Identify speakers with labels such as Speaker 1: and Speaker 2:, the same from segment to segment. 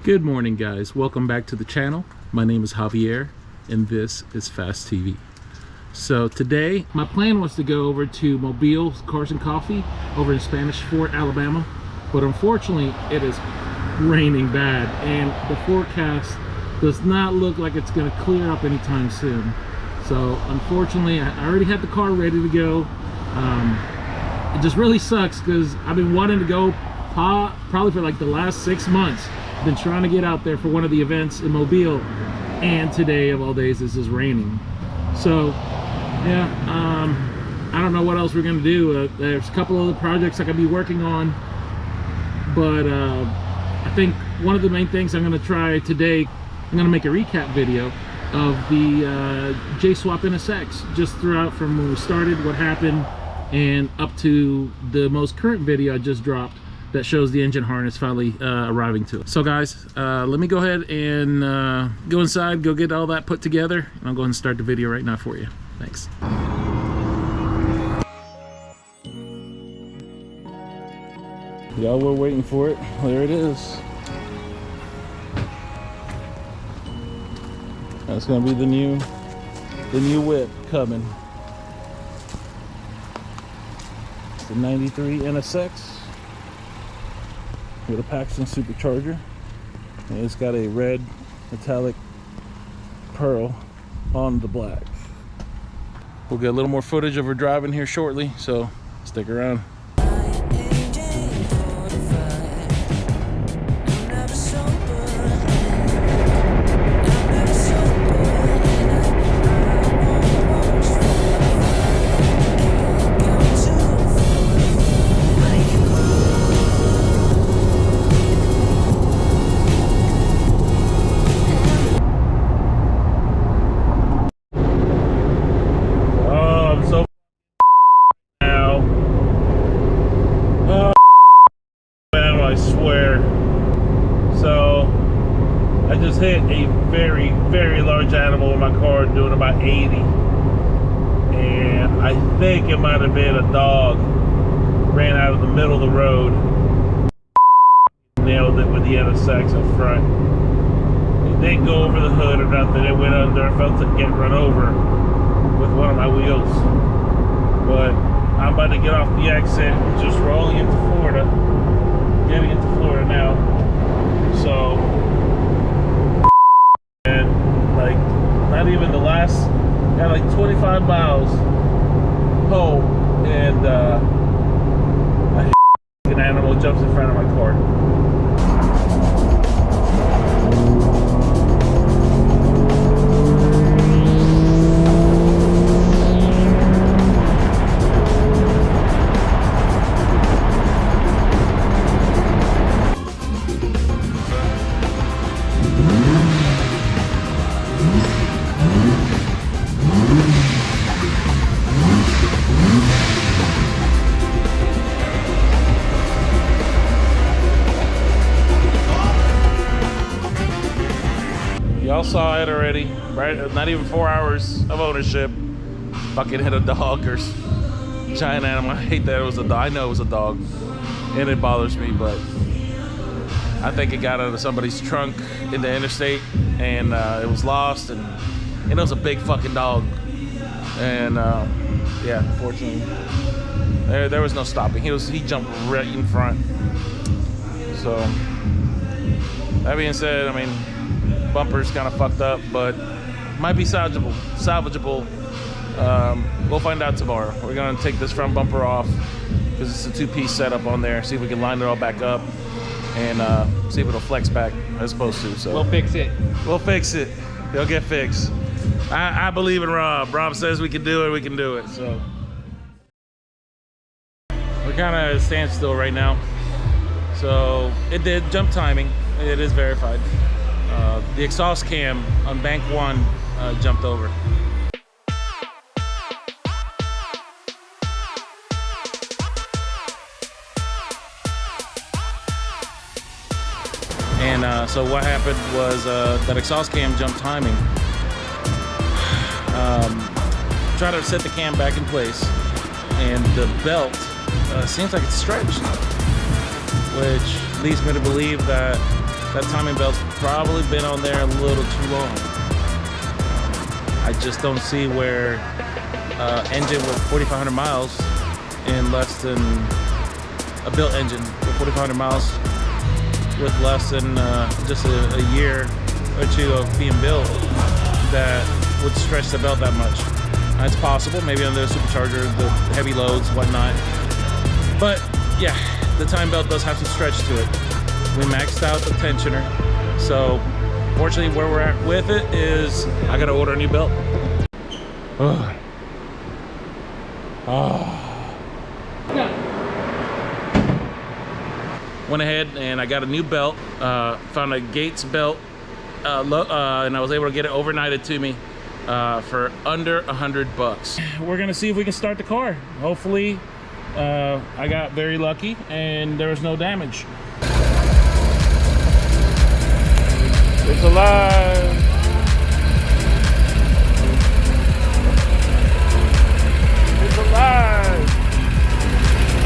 Speaker 1: Good morning, guys. Welcome back to the channel. My name is Javier and this is Fast TV. So today my plan was to go over to Mobile Cars and Coffee over in Spanish Fort, Alabama, but unfortunately it is raining bad and the forecast does not look like it's going to clear up anytime soon. So unfortunately I already had the car ready to go. It just really sucks because I've been wanting to go probably for like the last 6 months. I've been trying to get out there for one of the events in Mobile, and today of all days this is raining. So yeah, I don't know what else we're gonna do. There's a couple other projects I could be working on, but I think one of the main things I'm gonna try today, I'm gonna make a recap video of the J-Swap NSX, just throughout from when we started, what happened, and up to the most current video I just dropped that shows the engine harness finally arriving to it. So guys, let me go ahead and go inside, go get all that put together, and I'll go ahead and start the video right now for you. Thanks. Y'all were waiting for it. There it is. That's gonna be the new whip coming. It's the 93 NSX. With a Paxton supercharger, and it's got a red metallic pearl on the black. We'll get a little more footage of her driving here shortly, so stick around. Hit a very large animal in my car doing about 80, and I think it might have been a dog. Ran out of the middle of the road, nailed it with the NSX up front. It didn't go over the hood or nothing. It went under. I felt it get run over with one of my wheels, but I'm about to get off the exit, just rolling into Florida, getting into Florida now. So not even the last, got like 25 miles home, and an animal jumps in front of my car. Y'all saw it already, right? Not even 4 hours of ownership. Fucking hit a dog or giant animal. I hate that it was a dog. I know it was a dog, and it bothers me, but I think it got out of somebody's trunk in the interstate, and it was lost, and it was a big fucking dog. And yeah, unfortunately, there was no stopping. He jumped right in front. So that being said, I mean, bumper's kind of fucked up, but might be salvageable. We'll find out tomorrow. We're gonna take this front bumper off because it's a two-piece setup on there. See if we can line it all back up and see if it'll flex back as supposed to. So
Speaker 2: we'll fix it.
Speaker 1: We'll fix it. It'll get fixed. I believe in Rob. Rob says we can do it. We can do it. So we're kind of at a standstill right now. So it did jump timing. It is verified. The exhaust cam on bank 1 jumped over. And so what happened was that exhaust cam jumped timing. Try to set the cam back in place, and the belt seems like it's stretched, which leads me to believe that that timing belt's probably been on there a little too long. I just don't see where engine with 4,500 miles in less than a built engine with 4,500 miles with less than just a year or two of being built that would stretch the belt that much. It's possible, maybe on the supercharger, the heavy loads, whatnot. But yeah, the time belt does have some stretch to it. We maxed out the tensioner, so fortunately where we're at with it is I gotta order a new belt. Oh. Went ahead and I got a new belt, found a Gates belt, and I was able to get it overnighted to me for under $100. We're gonna see if we can start the car. Hopefully, I got very lucky and there was no damage. It's alive. It's alive.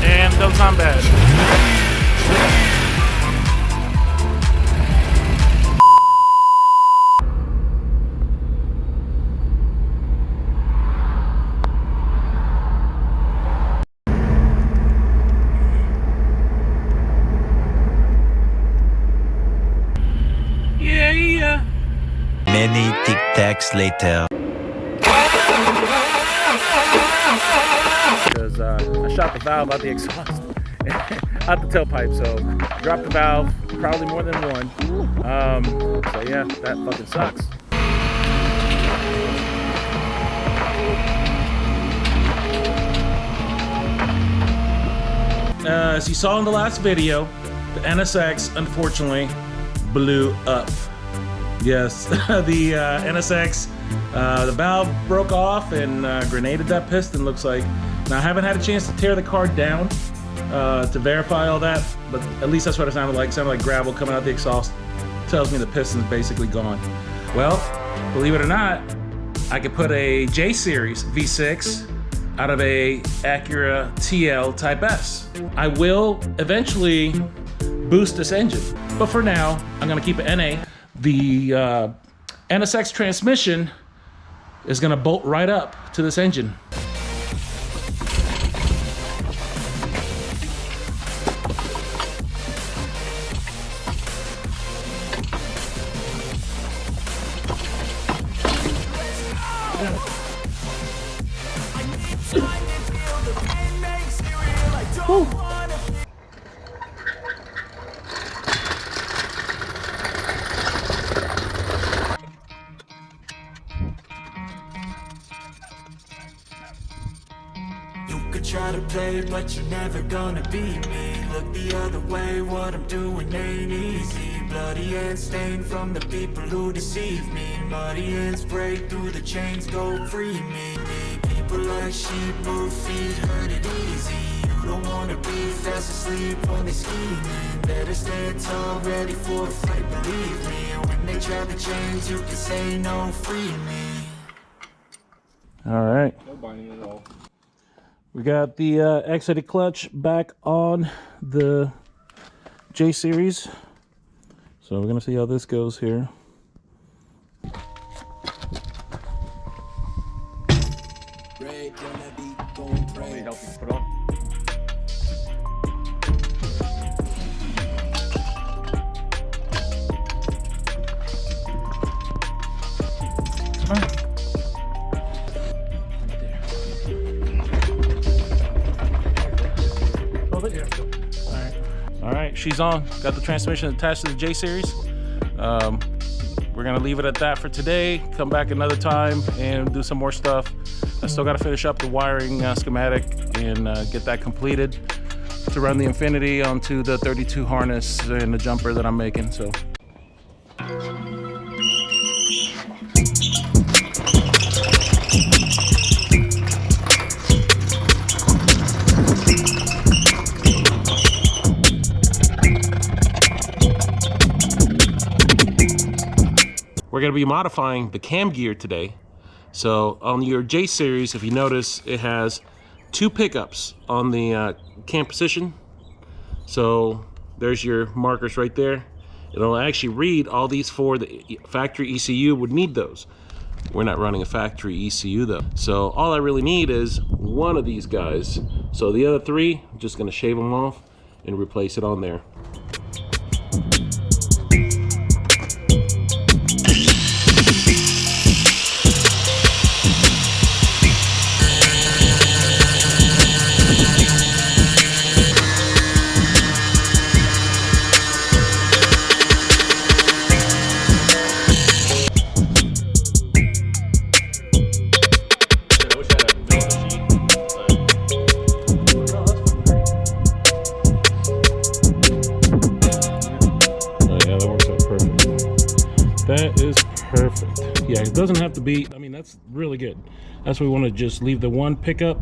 Speaker 1: And don't sound bad.
Speaker 2: Many tic-tacs later.
Speaker 1: Because I shot the valve out the exhaust, out the tailpipe, so dropped the valve, probably more than one. So yeah, that fucking sucks. As you saw in the last video, the NSX unfortunately blew up. Yes, the NSX, the valve broke off and grenaded that piston, looks like. Now, I haven't had a chance to tear the car down to verify all that, but at least that's what it sounded like. It sounded like gravel coming out the exhaust. Tells me the piston's basically gone. Well, believe it or not, I could put a J-Series V6 out of a Acura TL Type S. I will eventually boost this engine, but for now, I'm gonna keep it NA. The NSX transmission is gonna bolt right up to this engine. Woo.
Speaker 3: Try to play, but you're never gonna beat me. Look the other way, what I'm doing ain't easy. Bloody hands stained from the people who deceive me. Muddy hands break through the chains, go free me. People like sheep move feet, hurt it easy. You don't wanna be fast asleep when they scheming. Better stand tall, ready for a fight, believe me. When they try to change, you can say no, free me.
Speaker 1: All right.
Speaker 4: No binding at all.
Speaker 1: We got the exited clutch back on the J-Series. So we're gonna see how this goes here.
Speaker 4: Help you put on.
Speaker 1: Come on. All right, she's on. Got the transmission attached to the J-Series. We're gonna leave it at that for today. Come back another time and do some more stuff. I still gotta finish up the wiring schematic and get that completed to run the Infinity onto the 32 harness and the jumper that I'm making, so. We're going to be modifying the cam gear today. So on your J-Series, if you notice, it has two pickups on the cam position. So there's your markers right there. It'll actually read all these four. The factory ECU would need those. We're not running a factory ECU though. So all I really need is one of these guys. So the other three, I'm just gonna shave them off and replace it on there. That is perfect. Yeah, it doesn't have to be, I mean, that's really good. That's why we want to just leave the one pickup.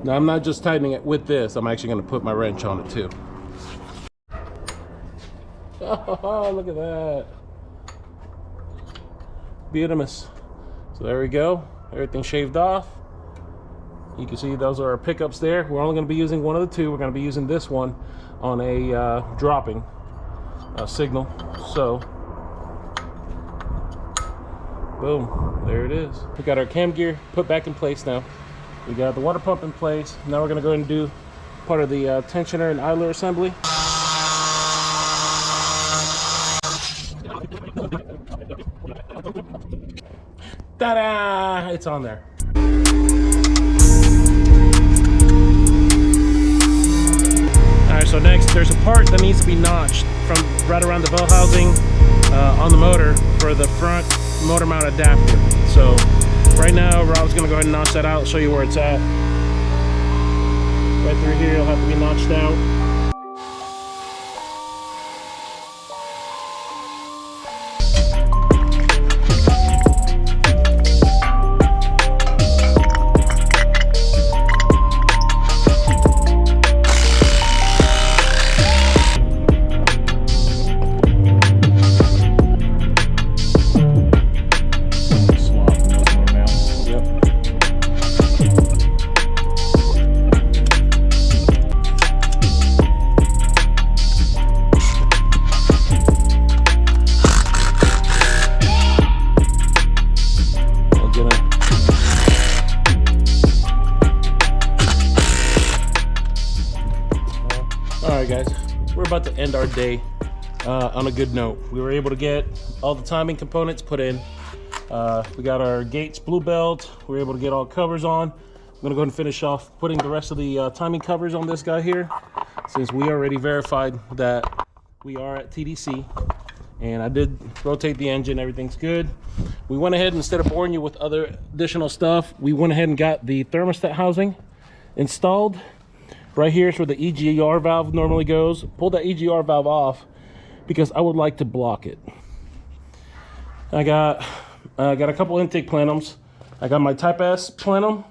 Speaker 1: Now I'm not just tightening it with this, I'm actually going to put my wrench on it too. Oh, look at that. Beautiful. So there we go. Everything shaved off. You can see those are our pickups there. We're only going to be using one of the two. We're going to be using this one on a dropping signal. So, boom, there it is. We got our cam gear put back in place now. We got the water pump in place. Now we're going to go ahead and do part of the tensioner and idler assembly. Ta-da! It's on there. Alright, so next there's a part that needs to be notched from right around the bell housing on the motor for the front motor mount adapter. So right now Rob's going to go ahead and notch that out, show you where it's at. Right through here it'll have to be notched out. Alright guys, we're about to end our day on a good note. We were able to get all the timing components put in. We got our Gates blue belt. We were able to get all covers on. I'm gonna go ahead and finish off putting the rest of the timing covers on this guy here, since we already verified that we are at TDC. And I did rotate the engine, everything's good. We went ahead, instead of boring you with other additional stuff, we went ahead and got the thermostat housing installed. Right here is where the EGR valve normally goes. Pulled that EGR valve off because I would like to block it. I got a couple intake plenums. I got my Type S plenum.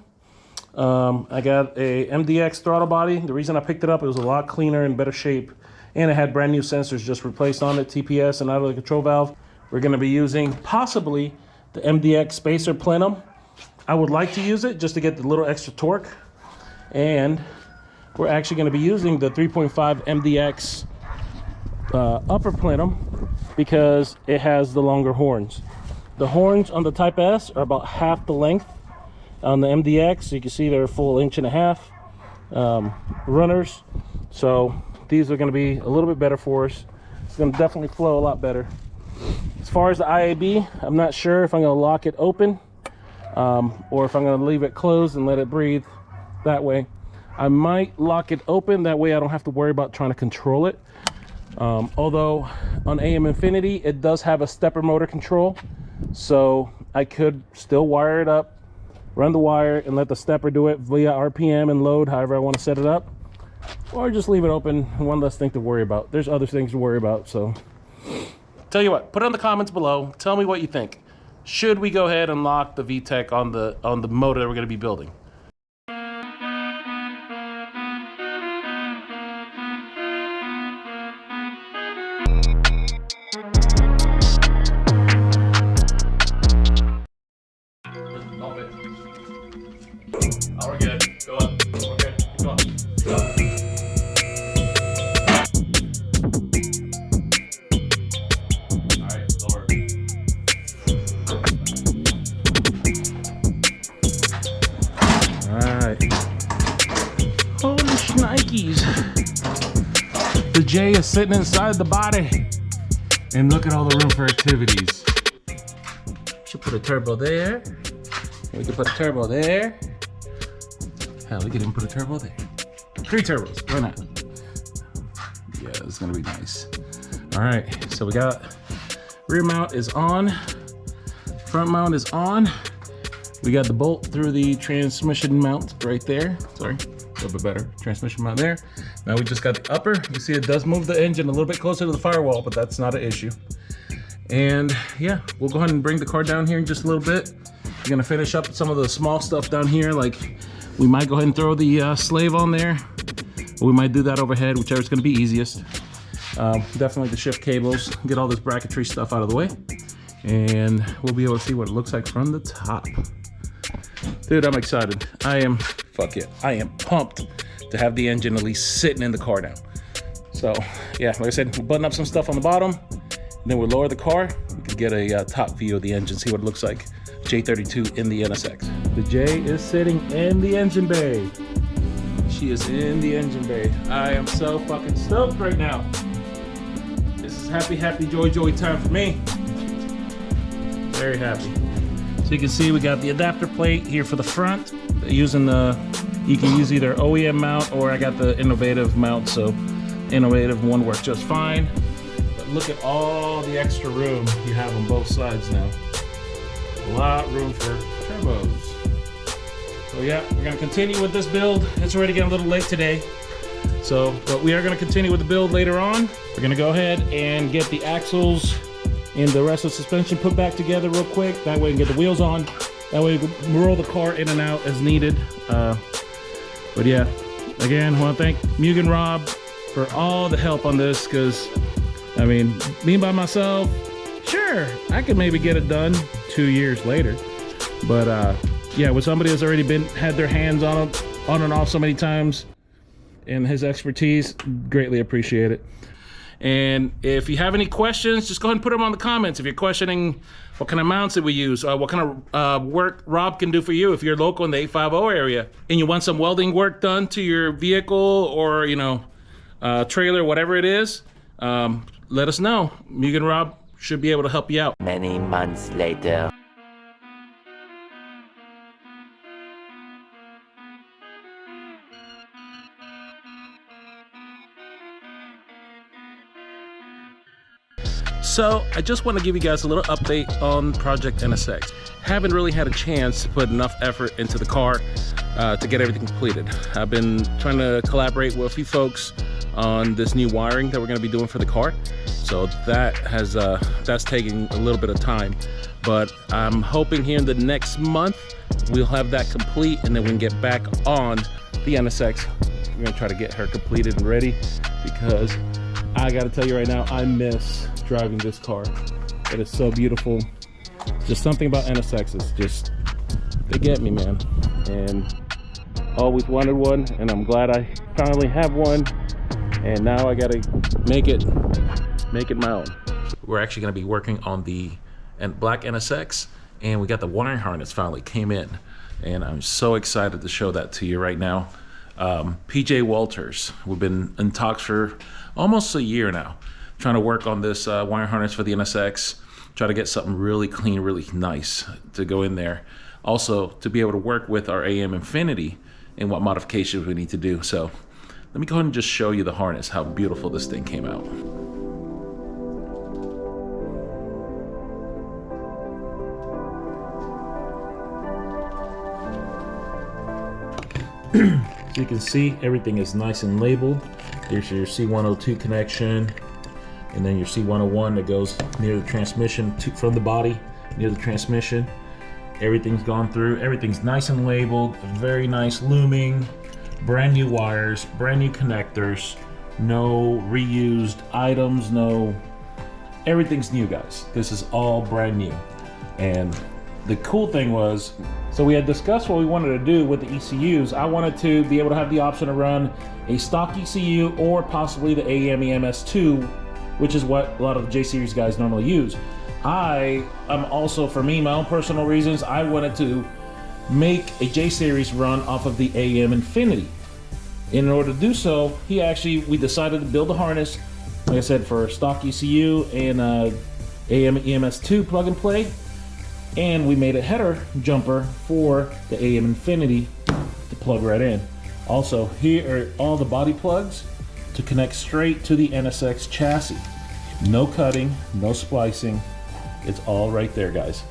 Speaker 1: I got a MDX throttle body. The reason I picked it up, it was a lot cleaner and better shape, and it had brand new sensors just replaced on it, TPS and out of the control valve. We're going to be using possibly the MDX spacer plenum. I would like to use it just to get the little extra torque, and we're actually going to be using the 3.5 MDX upper plenum because it has the longer horns. The horns on the Type S are about half the length on the MDX. So you can see they're a full 1.5 inch runners. So these are going to be a little bit better for us. It's going to definitely flow a lot better. As far as the IAB, I'm not sure if I'm going to lock it open or if I'm going to leave it closed and let it breathe that way. I might lock it open, that way I don't have to worry about trying to control it. Although on AM Infinity it does have a stepper motor control, so I could still wire it up, run the wire, and let the stepper do it via RPM and load, however I want to set it up, or just leave it open. One less thing to worry about. There's other things to worry about. So tell you what, put it in the comments below, tell me what you think. Should we go ahead and lock the VTEC on the motor that we're going to be building?
Speaker 4: Oh, we're good. Go up. We're good. Go up.
Speaker 1: Yikes. The J is sitting inside the body. And look at all the room for activities. Should put a turbo there. We can put a turbo there. Hell, we could even put a turbo there. 3 turbos, why not? Yeah, it's gonna be nice. All right, so we got rear mount is on, front mount is on. We got the bolt through the transmission mount right there. Sorry, a little bit better. Transmission mount there. Now we just got the upper. You see it does move the engine a little bit closer to the firewall, but that's not an issue. And yeah, we'll go ahead and bring the car down here in just a little bit. We're gonna finish up some of the small stuff down here. Like we might go ahead and throw the slave on there. We might do that overhead, whichever's gonna be easiest. Definitely the shift cables, get all this bracketry stuff out of the way. And we'll be able to see what it looks like from the top. Dude, I'm excited. I am pumped to have the engine at least sitting in the car now. So yeah, like I said, we'll button up some stuff on the bottom, and then we'll lower the car. We can get a top view of the engine, see what it looks like. J32 in the NSX. The J is sitting in the engine bay. She is in the engine bay. I am so fucking stoked right now. This is happy, happy, joy, joy time for me. Very happy. So you can see we got the adapter plate here for the front. Using the, you can use either OEM mount or I got the innovative mount, so innovative one works just fine. But look at all the extra room you have on both sides now. A lot of room for turbos. So yeah, we're gonna continue with this build. It's already getting a little late today. So, but we are gonna continue with the build later on. We're gonna go ahead and get the axles and the rest of the suspension put back together real quick. That way we can get the wheels on. That way we can roll the car in and out as needed. But yeah, again, I wanna thank Mugen Rob for all the help on this, because I mean, me by myself, sure, I could maybe get it done 2 years later. But yeah, with somebody that's already had their hands on and off so many times, and his expertise, greatly appreciate it. And if you have any questions, just go ahead and put them on the comments. If you're questioning what kind of mounts that we use, what kind of work Rob can do for you if you're local in the 850 area, and you want some welding work done to your vehicle or, you know, trailer, whatever it is, let us know. Mugen Rob should be able to help you out.
Speaker 5: Many months later.
Speaker 1: So I just want to give you guys a little update on Project NSX. Haven't really had a chance to put enough effort into the car to get everything completed. I've been trying to collaborate with a few folks on this new wiring that we're going to be doing for the car. So that has that's taking a little bit of time, but I'm hoping here in the next month we'll have that complete, and then we can get back on the NSX. We're going to try to get her completed and ready, because I got to tell you right now, I miss driving this car. It is so beautiful. Just something about NSXs, just, they get me, man. And always wanted one, and I'm glad I finally have one. And now I gotta make it my own. We're actually gonna be working on the black NSX, and we got the wiring harness finally came in. And I'm so excited to show that to you right now. PJ Walters, we've been in talks for almost a year now, trying to work on this wiring harness for the NSX, try to get something really clean, really nice to go in there. Also, to be able to work with our AM Infinity and what modifications we need to do. So let me go ahead and just show you the harness, how beautiful this thing came out. So you can see everything is nice and labeled. Here's your C102 connection, and then your C101 that goes near the transmission from the body, near the transmission. Everything's gone through, everything's nice and labeled, very nice looming, brand new wires, brand new connectors, no reused items, everything's new, guys. This is all brand new. And the cool thing was, so we had discussed what we wanted to do with the ECUs. I wanted to be able to have the option to run a stock ECU or possibly the AEM EMS2, which is what a lot of the J-Series guys normally use. I am also, for me, my own personal reasons, I wanted to make a J-Series run off of the AEM Infinity. In order to do so, we decided to build a harness, like I said, for stock ECU and AM EMS2 plug and play. And we made a header jumper for the AM Infinity to plug right in. Also, here are all the body plugs to connect straight to the NSX chassis. No cutting, no splicing. It's all right there, guys.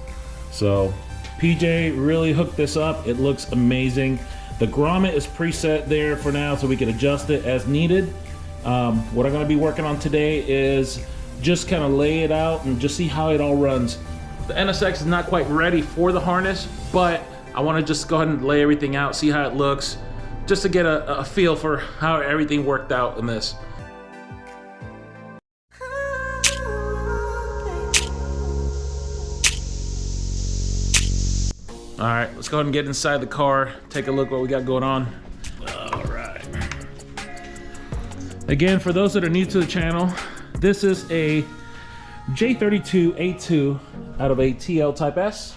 Speaker 1: So PJ really hooked this up. It looks amazing. The grommet is preset there for now, so we can adjust it as needed. What I'm gonna be working on today is just kind of lay it out and just see how it all runs. The NSX is not quite ready for the harness, but I wanna just go ahead and lay everything out, see how it looks, just to get a feel for how everything worked out in this. All right, let's go ahead and get inside the car, take a look what we got going on. All right. Again, for those that are new to the channel, this is a J32A2 out of a TL Type S.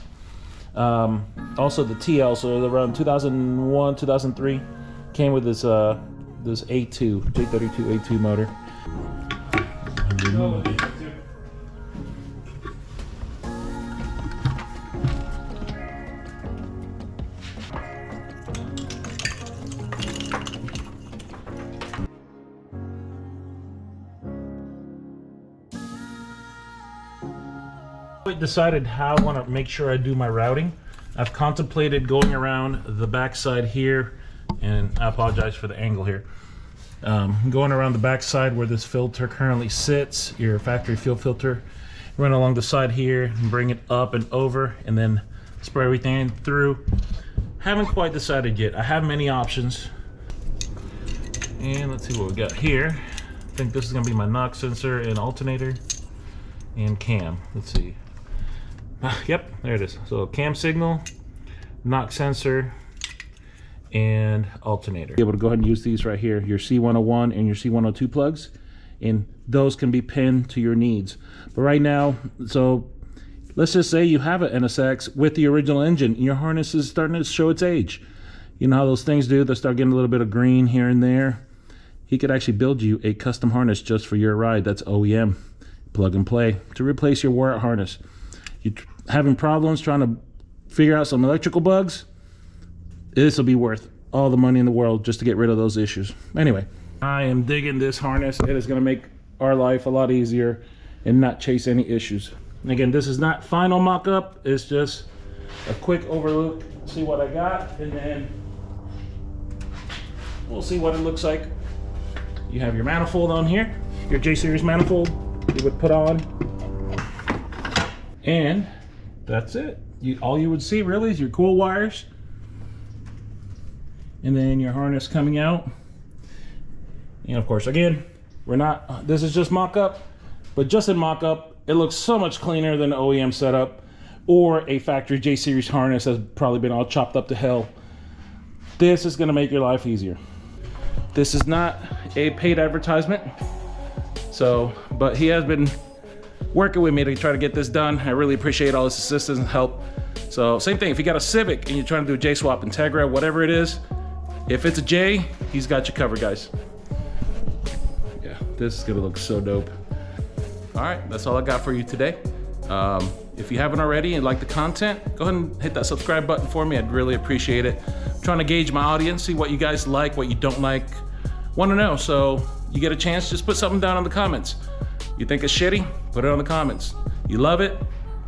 Speaker 1: Also the TL, so around 2001, 2003, came with this this A2, J32A2 motor. I decided how I want to make sure I do my routing. I've contemplated going around the backside here, and I apologize for the angle here. Going around the backside where this filter currently sits, your factory fuel filter, run along the side here and bring it up and over, and then spray everything through. Haven't quite decided yet. I have many options. And let's see what we got here. I think this is gonna be my knock sensor and alternator and cam. Let's see. Yep, there it is. So cam signal, knock sensor, and alternator. Be able to go ahead and use these right here, your C101 and your C102 plugs, and those can be pinned to your needs. But right now, so let's just say you have an NSX with the original engine and your harness is starting to show its age. You know how those things do, they start getting a little bit of green here and there. He could actually build you a custom harness just for your ride. That's OEM, plug and play, to replace your wore out harness. You're having problems trying to figure out some electrical bugs, this will be worth all the money in the world just to get rid of those issues. Anyway, I am digging this harness. It is going to make our life a lot easier and not chase any issues. And again, this is not final mock-up. It's just a quick overlook, see what I got, and then we'll see what it looks like. You have your manifold on here, your J-series manifold you would put on, and that's it. All you would see really is your coil wires, and then your harness coming out. And of course, again, this is just mock-up, but just in mock-up, it looks so much cleaner than an OEM setup or a factory J-series harness that's probably been all chopped up to hell. This is gonna make your life easier. This is not a paid advertisement, but he has been working with me to try to get this done. I really appreciate all his assistance and help. So same thing, if you got a Civic and you're trying to do a J-swap, Integra, whatever it is, if it's a J, he's got you covered, guys. Yeah, this is gonna look so dope. All right, that's all I got for you today. If you haven't already and like the content, go ahead and hit that subscribe button for me. I'd really appreciate it. I'm trying to gauge my audience, see what you guys like, what you don't like. Want to know, so you get a chance, just put something down in the comments. You think it's shitty? Put it on the comments. You love it?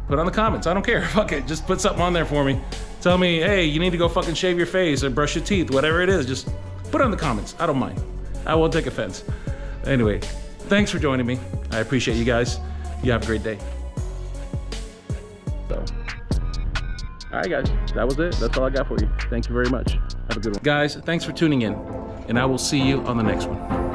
Speaker 1: Put it on the comments. I don't care. Fuck it. Just put something on there for me. Tell me, hey, you need to go fucking shave your face or brush your teeth, whatever it is. Just put it in the comments. I don't mind. I won't take offense. Anyway, thanks for joining me. I appreciate you guys. You have a great day. So, all right, guys. That was it. That's all I got for you. Thank you very much. Have a good one. Guys, thanks for tuning in, and I will see you on the next one.